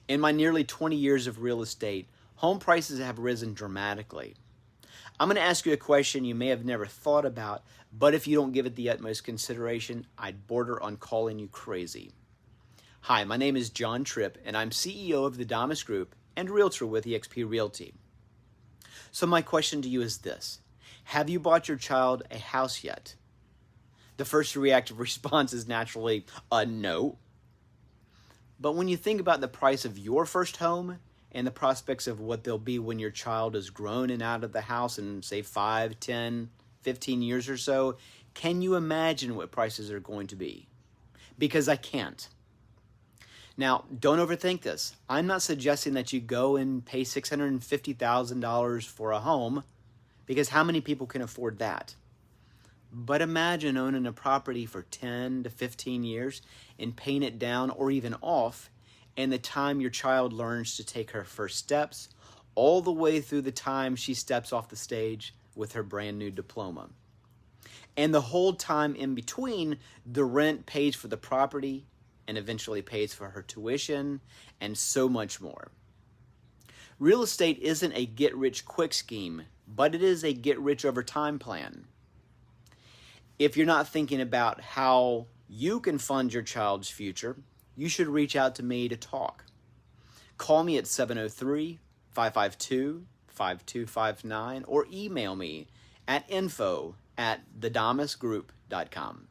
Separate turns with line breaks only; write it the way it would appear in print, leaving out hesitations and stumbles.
In my nearly 20 years of real estate, home prices have risen dramatically. I'm going to ask you a question you may have never thought about, but if you don't give it the utmost consideration, I'd border on calling you crazy. Hi, my name is Jon Tripp, and I'm CEO of the Domus Group and Realtor with eXp Realty. So my question to you is this: have you bought your child a house yet? The first reactive response is naturally a no. But when you think about the price of your first home and the prospects of what they'll be when your child is grown and out of the house in, say, 5, 10, 15 years or so, can you imagine what prices are going to be? Because I can't. Now, don't overthink this. I'm not suggesting that you go and pay $650,000 for a home, because how many people can afford that? But imagine owning a property for 10 to 15 years and paying it down or even off, and the time your child learns to take her first steps, all the way through the time she steps off the stage with her brand new diploma. And the whole time in between, the rent pays for the property and eventually pays for her tuition and so much more. Real estate isn't a get-rich-quick scheme, but it is a get-rich-over-time plan. If you're not thinking about how you can fund your child's future, you should reach out to me to talk. Call me at 703-552-5259 or email me at info@thedomusgroup.com.